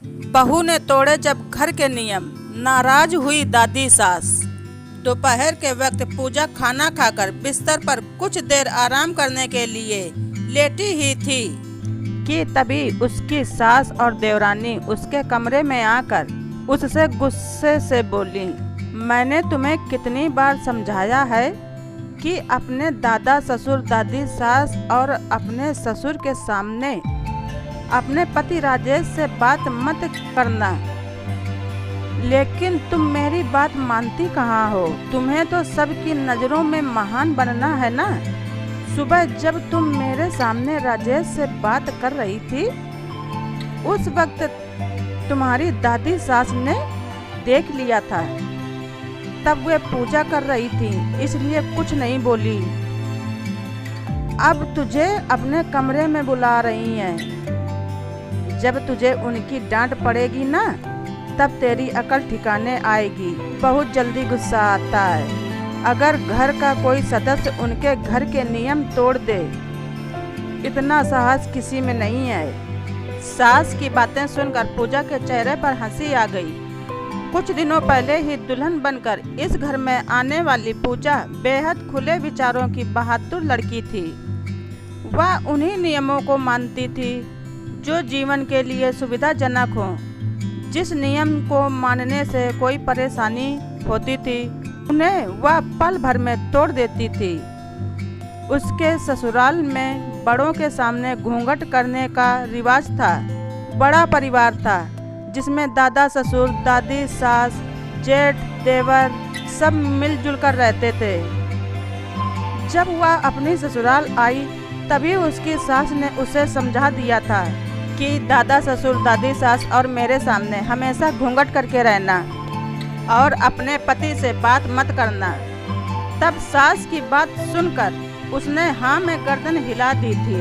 बहू ने तोड़े जब घर के नियम, नाराज हुई दादी सास। दोपहर के वक्त पूजा खाना खाकर बिस्तर पर कुछ देर आराम करने के लिए लेटी ही थी कि तभी उसकी सास और देवरानी उसके कमरे में आकर उससे गुस्से से बोली, मैंने तुम्हें कितनी बार समझाया है कि अपने दादा ससुर दादी सास और अपने ससुर के सामने अपने पति राजेश से बात मत करना, लेकिन तुम मेरी बात मानती कहाँ हो। तुम्हें तो सबकी नज़रों में महान बनना है ना। सुबह जब तुम मेरे सामने राजेश से बात कर रही थी उस वक्त तुम्हारी दादी सास ने देख लिया था, तब वे पूजा कर रही थी इसलिए कुछ नहीं बोली। अब तुझे अपने कमरे में बुला रही हैं। जब तुझे उनकी डांट पड़ेगी ना तब तेरी अकल ठिकाने आएगी। बहुत जल्दी गुस्सा आता है। अगर घर का कोई सदस्य उनके घर के नियम तोड़ दे, इतना साहस किसी में नहीं है। सास की बातें सुनकर पूजा के चेहरे पर हंसी आ गई। कुछ दिनों पहले ही दुल्हन बनकर इस घर में आने वाली पूजा बेहद खुले विचारों की बहादुर लड़की थी। वह उन्हीं नियमों को मानती थी जो जीवन के लिए सुविधाजनक हो। जिस नियम को मानने से कोई परेशानी होती थी उन्हें वह पल भर में तोड़ देती थी। उसके ससुराल में बड़ों के सामने घूंघट करने का रिवाज था। बड़ा परिवार था जिसमें दादा ससुर दादी सास जेठ देवर सब मिलजुल कर रहते थे। जब वह अपनी ससुराल आई तभी उसकी सास ने उसे समझा दिया था कि दादा ससुर दादी सास और मेरे सामने हमेशा घूंघट करके रहना और अपने पति से बात मत करना। तब सास की बात सुनकर उसने हाँ में गर्दन हिला दी थी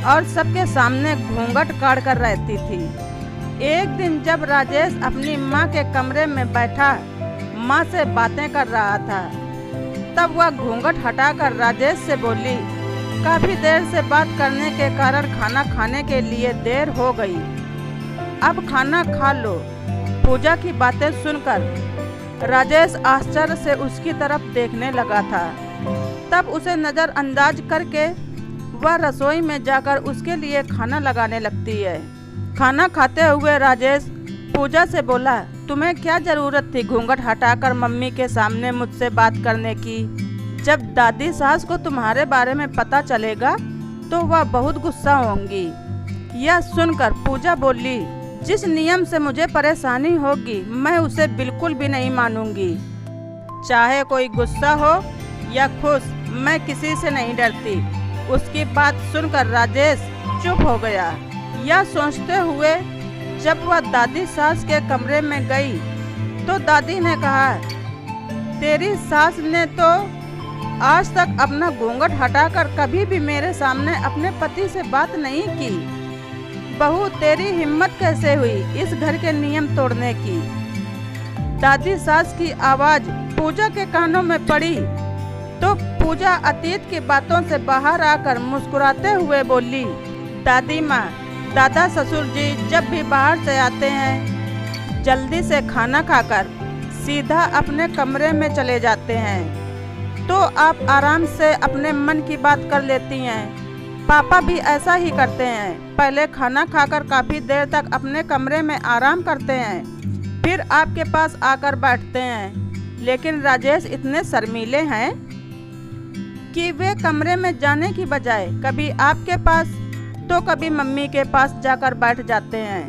और सबके सामने घूंघट काढ़ कर रहती थी। एक दिन जब राजेश अपनी माँ के कमरे में बैठा माँ से बातें कर रहा था तब वह घूंघट हटाकर राजेश से बोली, काफ़ी देर से बात करने के कारण खाना खाने के लिए देर हो गई, अब खाना खा लो। पूजा की बातें सुनकर राजेश आश्चर्य से उसकी तरफ देखने लगा था। तब उसे नज़रअंदाज करके वह रसोई में जाकर उसके लिए खाना लगाने लगती है। खाना खाते हुए राजेश पूजा से बोला, तुम्हें क्या ज़रूरत थी घूंघट हटाकर मम्मी के सामने मुझसे बात करने की। जब दादी सास को तुम्हारे बारे में पता चलेगा तो वह बहुत गुस्सा होंगी। यह सुनकर पूजा बोली, जिस नियम से मुझे परेशानी होगी मैं उसे बिल्कुल भी नहीं मानूंगी। चाहे कोई गुस्सा हो या खुश, मैं किसी से नहीं डरती। उसकी बात सुनकर राजेश चुप हो गया। यह सोचते हुए जब वह दादी सास के कमरे में गई तो दादी ने कहा, तेरी सास ने तो आज तक अपना घूंघट हटाकर कभी भी मेरे सामने अपने पति से बात नहीं की। बहू, तेरी हिम्मत कैसे हुई इस घर के नियम तोड़ने की। दादी सास की आवाज पूजा के कानों में पड़ी तो पूजा अतीत की बातों से बाहर आकर मुस्कुराते हुए बोली, दादी माँ, दादा ससुर जी जब भी बाहर से आते हैं जल्दी से खाना खाकर सीधा अपने कमरे में चले जाते हैं, तो आप आराम से अपने मन की बात कर लेती हैं। पापा भी ऐसा ही करते हैं, पहले खाना खाकर काफ़ी देर तक अपने कमरे में आराम करते हैं फिर आपके पास आकर बैठते हैं। लेकिन राजेश इतने शर्मीले हैं कि वे कमरे में जाने की बजाय कभी आपके पास तो कभी मम्मी के पास जाकर बैठ जाते हैं,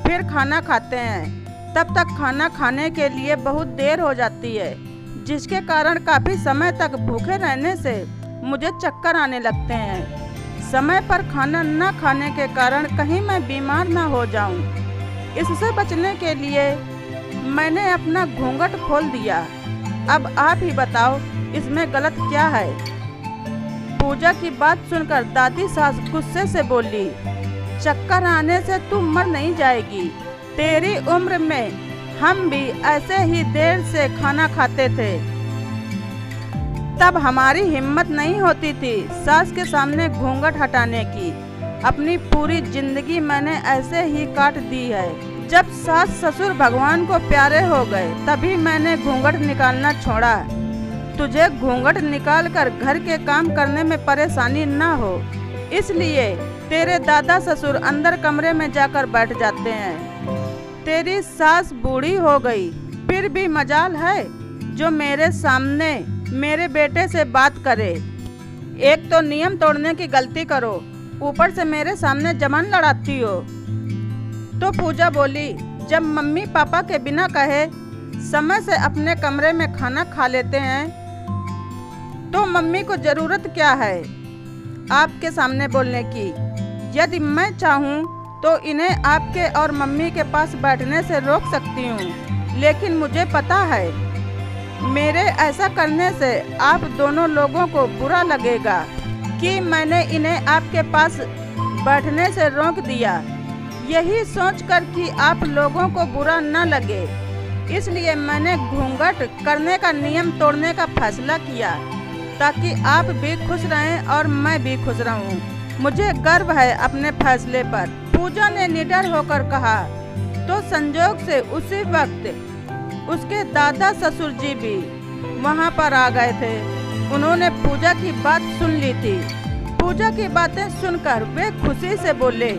फिर खाना खाते हैं। तब तक खाना खाने के लिए बहुत देर हो जाती है, जिसके कारण काफ़ी समय तक भूखे रहने से मुझे चक्कर आने लगते हैं। समय पर खाना न खाने के कारण कहीं मैं बीमार ना हो जाऊं। इससे बचने के लिए मैंने अपना घूंघट खोल दिया। अब आप ही बताओ इसमें गलत क्या है। पूजा की बात सुनकर दादी सास गुस्से से बोली, चक्कर आने से तू मर नहीं जाएगी। तेरी उम्र में हम भी ऐसे ही देर से खाना खाते थे, तब हमारी हिम्मत नहीं होती थी सास के सामने घूंघट हटाने की। अपनी पूरी जिंदगी मैंने ऐसे ही काट दी है। जब सास ससुर भगवान को प्यारे हो गए तभी मैंने घूंघट निकालना छोड़ा। तुझे घूंघट निकाल कर घर के काम करने में परेशानी ना हो, इसलिए तेरे दादा ससुर अंदर कमरे में जाकर बैठ जाते हैं। तेरी सास बूढ़ी हो गई फिर भी मजाल है जो मेरे सामने मेरे बेटे से बात करे। एक तो नियम तोड़ने की गलती करो, ऊपर से मेरे सामने जबान लड़ाती हो। तो पूजा बोली, जब मम्मी पापा के बिना कहे समय से अपने कमरे में खाना खा लेते हैं तो मम्मी को जरूरत क्या है आपके सामने बोलने की। यदि मैं चाहूँ तो इन्हें आपके और मम्मी के पास बैठने से रोक सकती हूँ, लेकिन मुझे पता है मेरे ऐसा करने से आप दोनों लोगों को बुरा लगेगा कि मैंने इन्हें आपके पास बैठने से रोक दिया। यही सोचकर कि आप लोगों को बुरा न लगे, इसलिए मैंने घूंघट करने का नियम तोड़ने का फैसला किया ताकि आप भी खुश रहें और मैं भी खुश रहूं। मुझे गर्व है अपने फैसले पर। पूजा ने निडर होकर कहा। तो संजोग से उसी वक्त उसके दादा ससुर जी भी वहां पर आ गए थे। उन्होंने पूजा की बात सुन ली थी। पूजा की बातें सुनकर वे खुशी से बोले,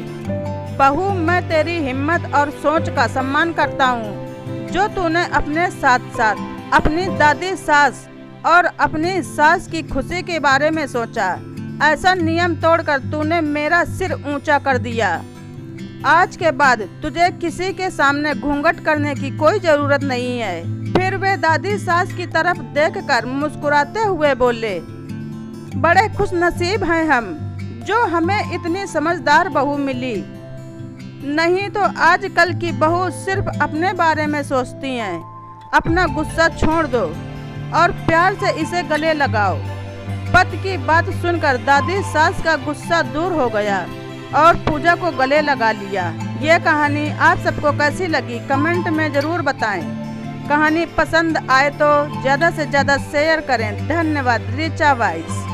बहू मैं तेरी हिम्मत और सोच का सम्मान करता हूँ जो तूने अपने साथ साथ अपनी दादी सास और अपनी सास की खुशी के बारे में सोचा। ऐसा नियम तोड़कर तूने मेरा सिर ऊंचा कर दिया। आज के बाद तुझे किसी के सामने घूंघट करने की कोई जरूरत नहीं है। फिर वे दादी सास की तरफ देखकर मुस्कुराते हुए बोले, बड़े खुश नसीब हैं हम जो हमें इतनी समझदार बहू मिली। नहीं तो आजकल की बहू सिर्फ अपने बारे में सोचती हैं। अपना गुस्सा छोड़ दो और प्यार से इसे गले लगाओ। पति की बात सुनकर दादी सास का गुस्सा दूर हो गया और पूजा को गले लगा लिया। ये कहानी आप सबको कैसी लगी कमेंट में ज़रूर बताएं। कहानी पसंद आए तो ज़्यादा से ज़्यादा शेयर करें। धन्यवाद। ऋचा वाइस।